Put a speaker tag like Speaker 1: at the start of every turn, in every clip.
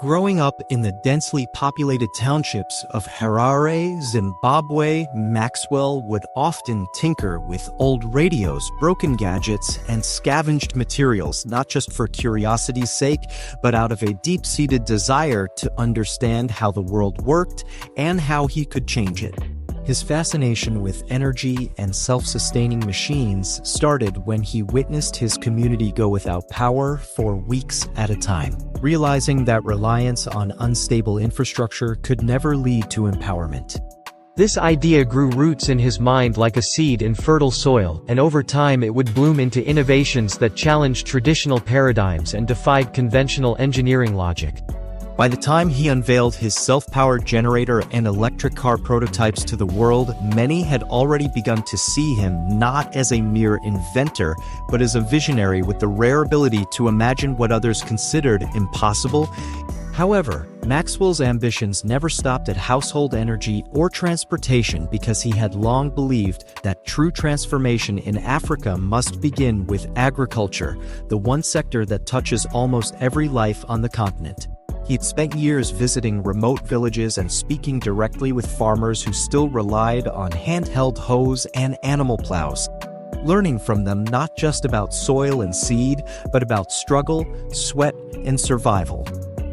Speaker 1: Growing up in the densely populated townships of Harare, Zimbabwe, Maxwell would often tinker with old radios, broken gadgets, and scavenged materials, not just for curiosity's sake, but out of a deep-seated desire to understand how the world worked and how he could change it. His fascination with energy and self-sustaining machines started when he witnessed his community go without power for weeks at a time, realizing that reliance on unstable infrastructure could never lead to empowerment.
Speaker 2: This idea grew roots in his mind like a seed in fertile soil, and over time it would bloom into innovations that challenged traditional paradigms and defied conventional engineering logic.
Speaker 1: By the time he unveiled his self-powered generator and electric car prototypes to the world, many had already begun to see him not as a mere inventor, but as a visionary with the rare ability to imagine what others considered impossible. However, Maxwell's ambitions never stopped at household energy or transportation because he had long believed that true transformation in Africa must begin with agriculture, the one sector that touches almost every life on the continent. He'd spent years visiting remote villages and speaking directly with farmers who still relied on handheld hoes and animal plows, learning from them not just about soil and seed, but about struggle, sweat, and survival.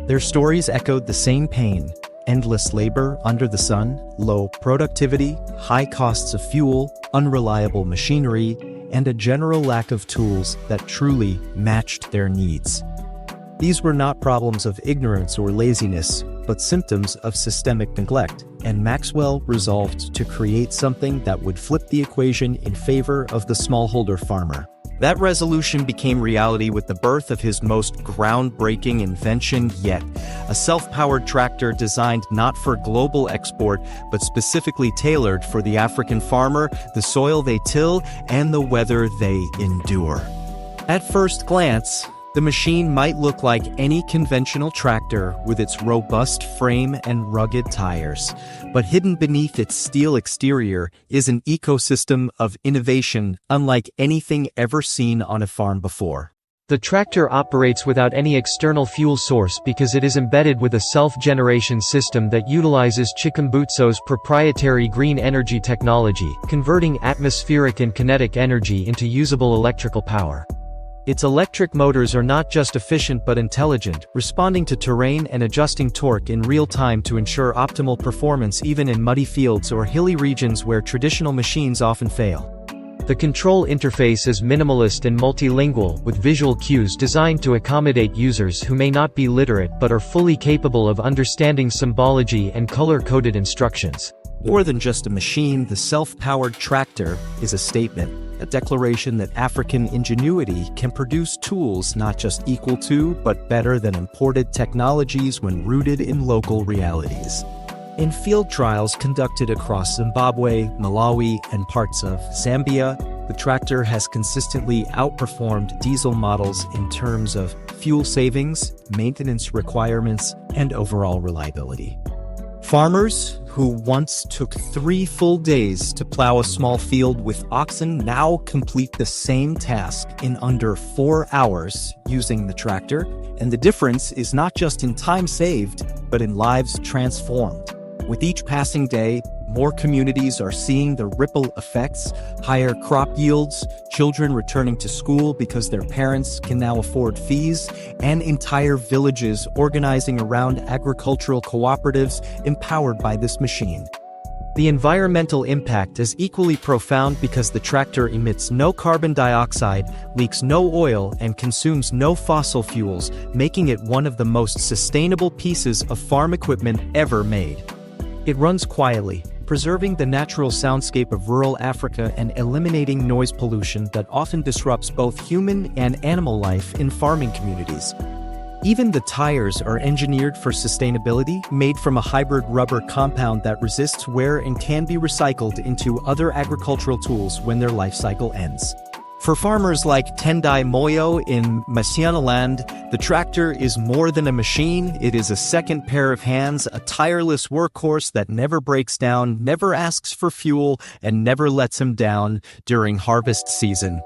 Speaker 1: Their stories echoed the same pain: endless labor under the sun, low productivity, high costs of fuel, unreliable machinery, and a general lack of tools that truly matched their needs. These were not problems of ignorance or laziness, but symptoms of systemic neglect, and Maxwell resolved to create something that would flip the equation in favor of the smallholder farmer. That resolution became reality with the birth of his most groundbreaking invention yet, a self-powered tractor designed not for global export, but specifically tailored for the African farmer, the soil they till, and the weather they endure. At first glance, the machine might look like any conventional tractor with its robust frame and rugged tires, but hidden beneath its steel exterior is an ecosystem of innovation unlike anything ever seen on a farm before.
Speaker 2: The tractor operates without any external fuel source because it is embedded with a self-generation system that utilizes Chikumbutso's proprietary green energy technology, converting atmospheric and kinetic energy into usable electrical power. Its electric motors are not just efficient but intelligent, responding to terrain and adjusting torque in real time to ensure optimal performance even in muddy fields or hilly regions where traditional machines often fail. The control interface is minimalist and multilingual, with visual cues designed to accommodate users who may not be literate but are fully capable of understanding symbology and color-coded instructions.
Speaker 1: More than just a machine, the self-powered tractor is a statement. A declaration that African ingenuity can produce tools not just equal to, but better than imported technologies when rooted in local realities. In field trials conducted across Zimbabwe, Malawi, and parts of Zambia, the tractor has consistently outperformed diesel models in terms of fuel savings, maintenance requirements, and overall reliability. Farmers who once took 3 full days to plow a small field with oxen now complete the same task in under 4 hours using the tractor, and the difference is not just in time saved, but in lives transformed. With each passing day, more communities are seeing the ripple effects: higher crop yields, children returning to school because their parents can now afford fees, and entire villages organizing around agricultural cooperatives empowered by this machine. The environmental impact is equally profound because the tractor emits no carbon dioxide, leaks no oil, and consumes no fossil fuels, making it one of the most sustainable pieces of farm equipment ever made. It runs quietly, preserving the natural soundscape of rural Africa and eliminating noise pollution that often disrupts both human and animal life in farming communities. Even the tires are engineered for sustainability, made from a hybrid rubber compound that resists wear and can be recycled into other agricultural tools when their life cycle ends. For farmers like Tendai Moyo in Mashonaland, the tractor is more than a machine. It is a second pair of hands, a tireless workhorse that never breaks down, never asks for fuel, and never lets him down during harvest season.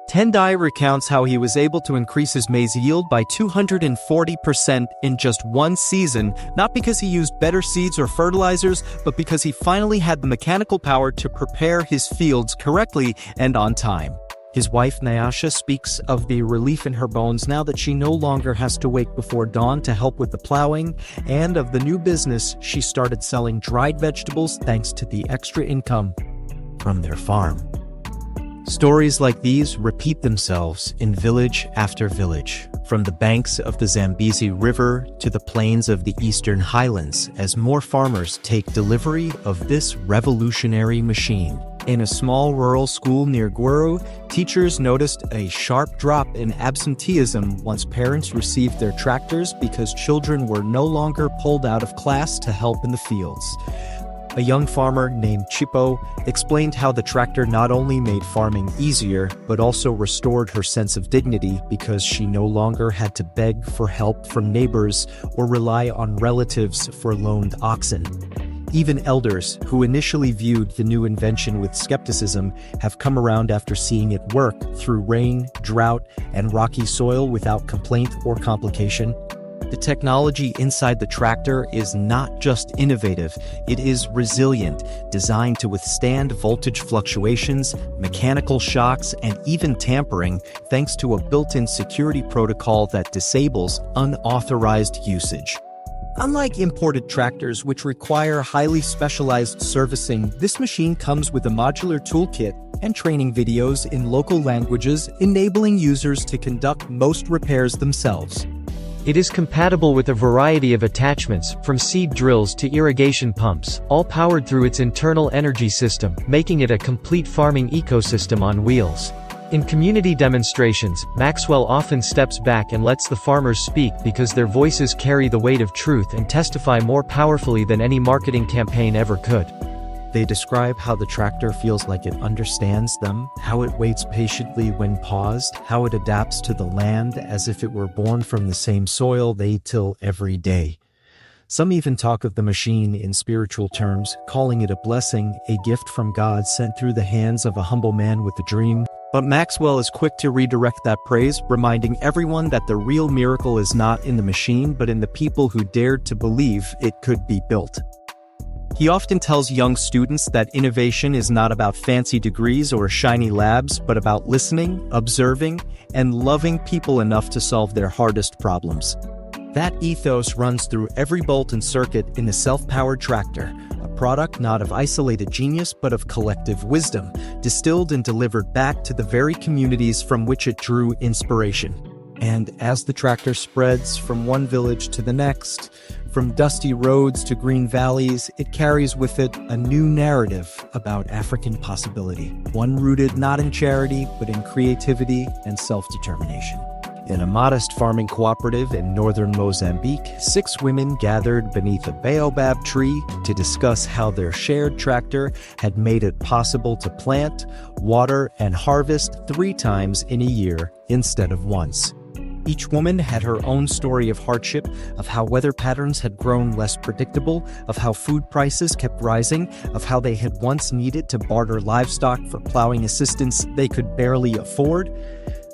Speaker 1: Tendai recounts how he was able to increase his maize yield by 240% in just one season, not because he used better seeds or fertilizers, but because he finally had the mechanical power to prepare his fields correctly and on time. His wife Nyasha speaks of the relief in her bones now that she no longer has to wake before dawn to help with the plowing, and of the new business she started selling dried vegetables thanks to the extra income from their farm. Stories like these repeat themselves in village after village, from the banks of the Zambezi River to the plains of the Eastern Highlands, as more farmers take delivery of this revolutionary machine. In a small rural school near Gweru, teachers noticed a sharp drop in absenteeism once parents received their tractors because children were no longer pulled out of class to help in the fields. A young farmer named Chipo explained how the tractor not only made farming easier, but also restored her sense of dignity because she no longer had to beg for help from neighbors or rely on relatives for loaned oxen. Even elders, who initially viewed the new invention with skepticism, have come around after seeing it work through rain, drought, and rocky soil without complaint or complication. The technology inside the tractor is not just innovative, it is resilient, designed to withstand voltage fluctuations, mechanical shocks, and even tampering, thanks to a built-in security protocol that disables unauthorized usage. Unlike imported tractors, which require highly specialized servicing, this machine comes with a modular toolkit and training videos in local languages, enabling users to conduct most repairs themselves.
Speaker 2: It is compatible with a variety of attachments, from seed drills to irrigation pumps, all powered through its internal energy system, making it a complete farming ecosystem on wheels. In community demonstrations, Maxwell often steps back and lets the farmers speak because their voices carry the weight of truth and testify more powerfully than any marketing campaign ever could.
Speaker 1: They describe how the tractor feels like it understands them, how it waits patiently when paused, how it adapts to the land as if it were born from the same soil they till every day. Some even talk of the machine in spiritual terms, calling it a blessing, a gift from God sent through the hands of a humble man with a dream. But Maxwell is quick to redirect that praise, reminding everyone that the real miracle is not in the machine but in the people who dared to believe it could be built. He often tells young students that innovation is not about fancy degrees or shiny labs, but about listening, observing, and loving people enough to solve their hardest problems. That ethos runs through every bolt and circuit in the self-powered tractor, a product not of isolated genius but of collective wisdom, distilled and delivered back to the very communities from which it drew inspiration. And as the tractor spreads from one village to the next, from dusty roads to green valleys, it carries with it a new narrative about African possibility, one rooted not in charity but in creativity and self-determination. In a modest farming cooperative in northern Mozambique, 6 women gathered beneath a baobab tree to discuss how their shared tractor had made it possible to plant, water, and harvest 3 times in a year instead of once. Each woman had her own story of hardship, of how weather patterns had grown less predictable, of how food prices kept rising, of how they had once needed to barter livestock for plowing assistance they could barely afford.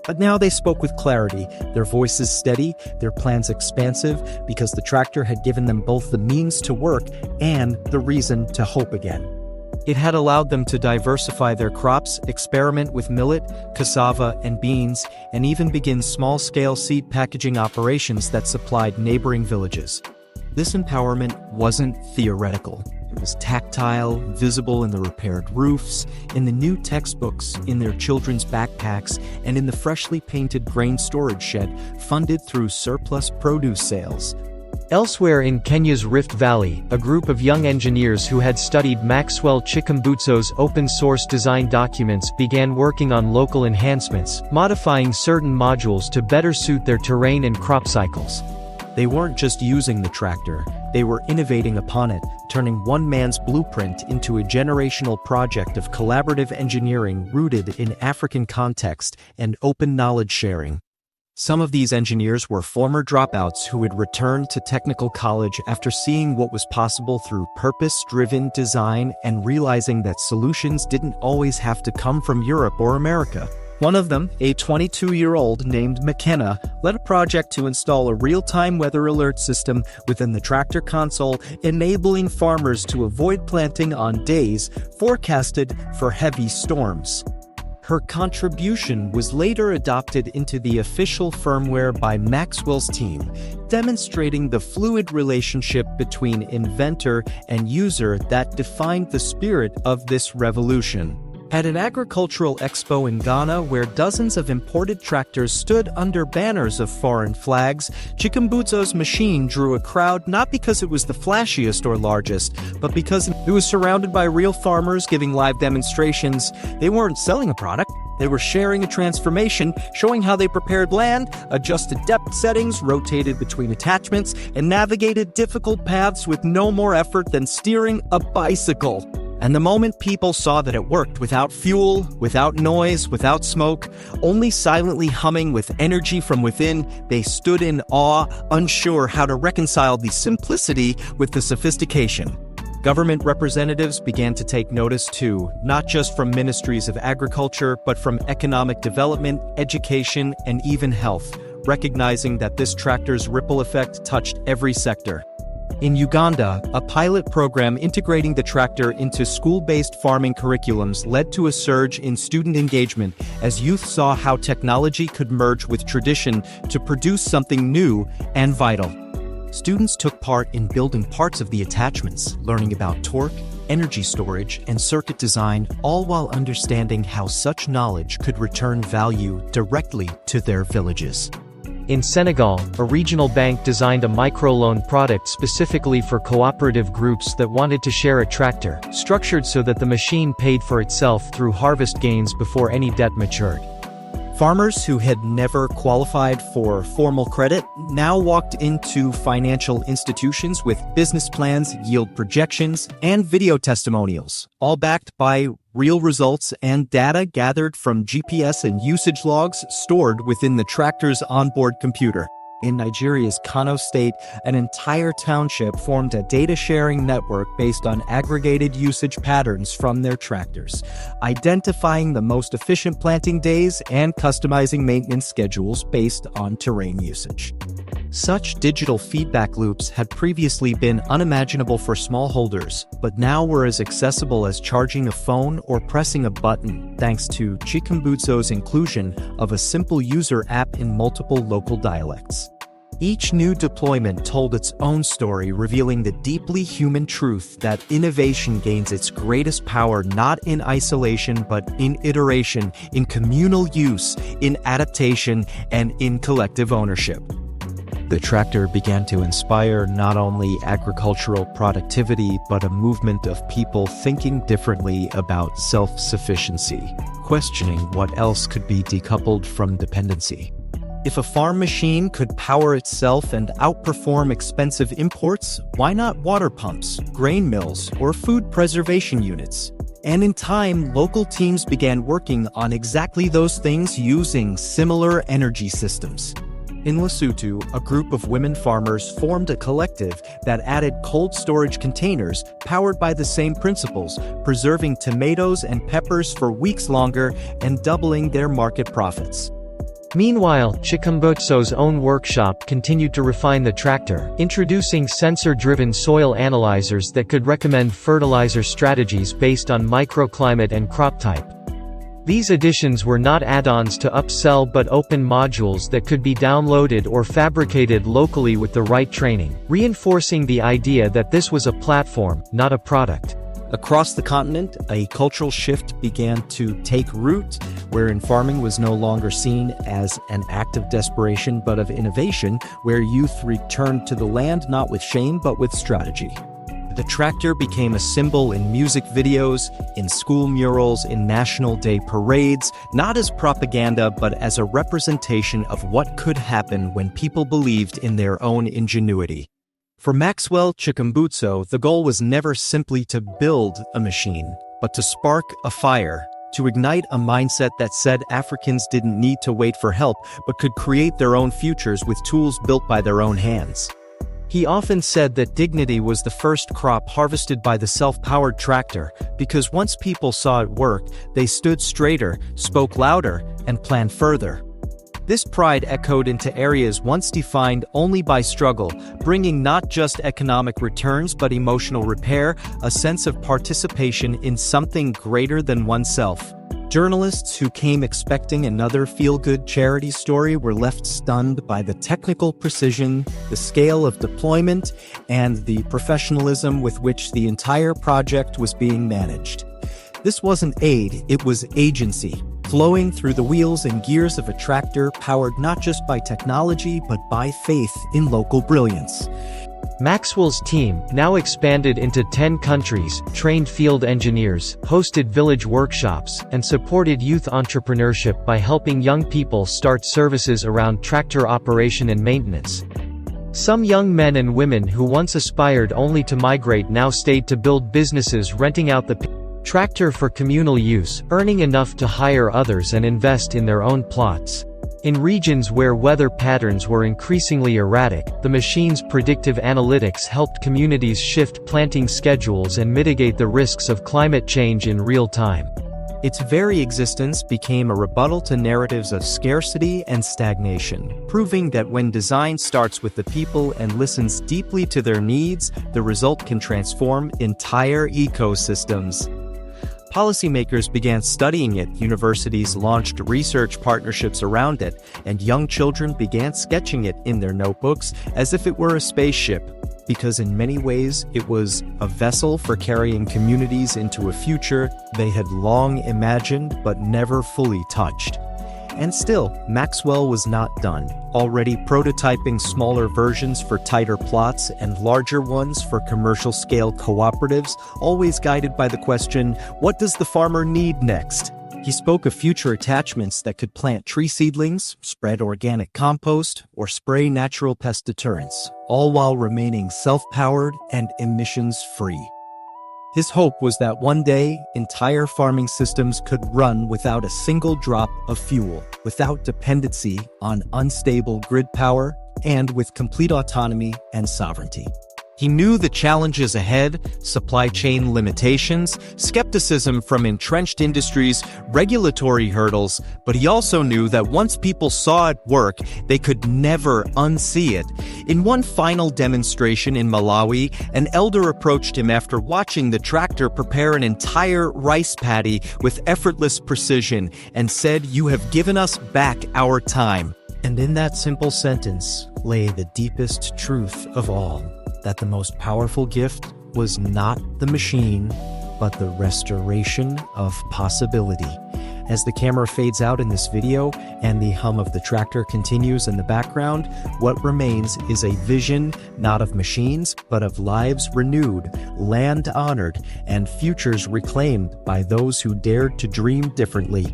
Speaker 1: But now they spoke with clarity, their voices steady, their plans expansive, because the tractor had given them both the means to work and the reason to hope again. It had allowed them to diversify their crops, experiment with millet, cassava, and beans, and even begin small-scale seed packaging operations that supplied neighboring villages. This empowerment wasn't theoretical. It was tactile, visible in the repaired roofs, in the new textbooks, in their children's backpacks, and in the freshly painted grain storage shed funded through surplus produce sales.
Speaker 2: Elsewhere in Kenya's Rift Valley, a group of young engineers who had studied Maxwell Chikumbutso's open-source design documents began working on local enhancements, modifying certain modules to better suit their terrain and crop cycles.
Speaker 1: They weren't just using the tractor, they were innovating upon it, turning one man's blueprint into a generational project of collaborative engineering rooted in African context and open knowledge sharing. Some of these engineers were former dropouts who had returned to technical college after seeing what was possible through purpose-driven design and realizing that solutions didn't always have to come from Europe or America. One of them, a 22-year-old named McKenna, led a project to install a real-time weather alert system within the tractor console, enabling farmers to avoid planting on days forecasted for heavy storms. Her contribution was later adopted into the official firmware by Maxwell's team, demonstrating the fluid relationship between inventor and user that defined the spirit of this revolution. At an agricultural expo in Ghana where dozens of imported tractors stood under banners of foreign flags, Chikumbutso's machine drew a crowd not because it was the flashiest or largest, but because it was surrounded by real farmers giving live demonstrations. They weren't selling a product. They were sharing a transformation, showing how they prepared land, adjusted depth settings, rotated between attachments, and navigated difficult paths with no more effort than steering a bicycle. And the moment people saw that it worked without fuel, without noise, without smoke, only silently humming with energy from within, they stood in awe, unsure how to reconcile the simplicity with the sophistication. Government representatives began to take notice too, not just from ministries of agriculture, but from economic development, education, and even health, recognizing that this tractor's ripple effect touched every sector. In Uganda, a pilot program integrating the tractor into school-based farming curriculums led to a surge in student engagement as youth saw how technology could merge with tradition to produce something new and vital. Students took part in building parts of the attachments, learning about torque, energy storage, and circuit design, all while understanding how such knowledge could return value directly to their villages.
Speaker 2: In Senegal, a regional bank designed a microloan product specifically for cooperative groups that wanted to share a tractor, structured so that the machine paid for itself through harvest gains before any debt matured.
Speaker 1: Farmers who had never qualified for formal credit now walked into financial institutions with business plans, yield projections, and video testimonials, all backed by real results and data gathered from GPS and usage logs stored within the tractor's onboard computer. In Nigeria's Kano state, an entire township formed a data-sharing network based on aggregated usage patterns from their tractors, identifying the most efficient planting days and customizing maintenance schedules based on terrain usage. Such digital feedback loops had previously been unimaginable for smallholders, but now were as accessible as charging a phone or pressing a button, thanks to Chikumbutso's inclusion of a simple user app in multiple local dialects. Each new deployment told its own story, revealing the deeply human truth that innovation gains its greatest power not in isolation but in iteration, in communal use, in adaptation, and in collective ownership. The tractor began to inspire not only agricultural productivity but a movement of people thinking differently about self-sufficiency, questioning what else could be decoupled from dependency. If a farm machine could power itself and outperform expensive imports, why not water pumps, grain mills, or food preservation units? And in time, local teams began working on exactly those things using similar energy systems. In Lesotho, a group of women farmers formed a collective that added cold storage containers powered by the same principles, preserving tomatoes and peppers for weeks longer and doubling their market profits.
Speaker 2: Meanwhile, Chikumbutso's own workshop continued to refine the tractor, introducing sensor-driven soil analyzers that could recommend fertilizer strategies based on microclimate and crop type. These additions were not add-ons to upsell but open modules that could be downloaded or fabricated locally with the right training, reinforcing the idea that this was a platform, not a product.
Speaker 1: Across the continent, a cultural shift began to take root, wherein farming was no longer seen as an act of desperation but of innovation, where youth returned to the land not with shame but with strategy. The tractor became a symbol in music videos, in school murals, in National Day parades, not as propaganda but as a representation of what could happen when people believed in their own ingenuity. For Maxwell Chikumbutso, the goal was never simply to build a machine, but to spark a fire, to ignite a mindset that said Africans didn't need to wait for help but could create their own futures with tools built by their own hands. He often said that dignity was the first crop harvested by the self-powered tractor, because once people saw it work, they stood straighter, spoke louder, and plan further. This pride echoed into areas once defined only by struggle, bringing not just economic returns but emotional repair, a sense of participation in something greater than oneself. Journalists who came expecting another feel-good charity story were left stunned by the technical precision, the scale of deployment, and the professionalism with which the entire project was being managed. This wasn't aid, it was agency, flowing through the wheels and gears of a tractor powered not just by technology but by faith in local brilliance.
Speaker 2: Maxwell's team, now expanded into 10 countries, trained field engineers, hosted village workshops, and supported youth entrepreneurship by helping young people start services around tractor operation and maintenance. Some young men and women who once aspired only to migrate now stayed to build businesses renting out the tractor for communal use, earning enough to hire others and invest in their own plots. In regions where weather patterns were increasingly erratic, the machine's predictive analytics helped communities shift planting schedules and mitigate the risks of climate change in real time.
Speaker 1: Its very existence became a rebuttal to narratives of scarcity and stagnation, proving that when design starts with the people and listens deeply to their needs, the result can transform entire ecosystems. Policymakers began studying it, universities launched research partnerships around it, and young children began sketching it in their notebooks as if it were a spaceship, because in many ways it was a vessel for carrying communities into a future they had long imagined but never fully touched. And still, Maxwell was not done, already prototyping smaller versions for tighter plots and larger ones for commercial-scale cooperatives, always guided by the question, what does the farmer need next? He spoke of future attachments that could plant tree seedlings, spread organic compost, or spray natural pest deterrents, all while remaining self-powered and emissions-free. His hope was that one day, entire farming systems could run without a single drop of fuel, without dependency on unstable grid power, and with complete autonomy and sovereignty. He knew the challenges ahead: supply chain limitations, skepticism from entrenched industries, regulatory hurdles, but he also knew that once people saw it work, they could never unsee it. In one final demonstration in Malawi, an elder approached him after watching the tractor prepare an entire rice paddy with effortless precision and said, "You have given us back our time." And in that simple sentence lay the deepest truth of all: that the most powerful gift was not the machine, but the restoration of possibility. As the camera fades out in this video and the hum of the tractor continues in the background, what remains is a vision not of machines, but of lives renewed, land honored, and futures reclaimed by those who dared to dream differently.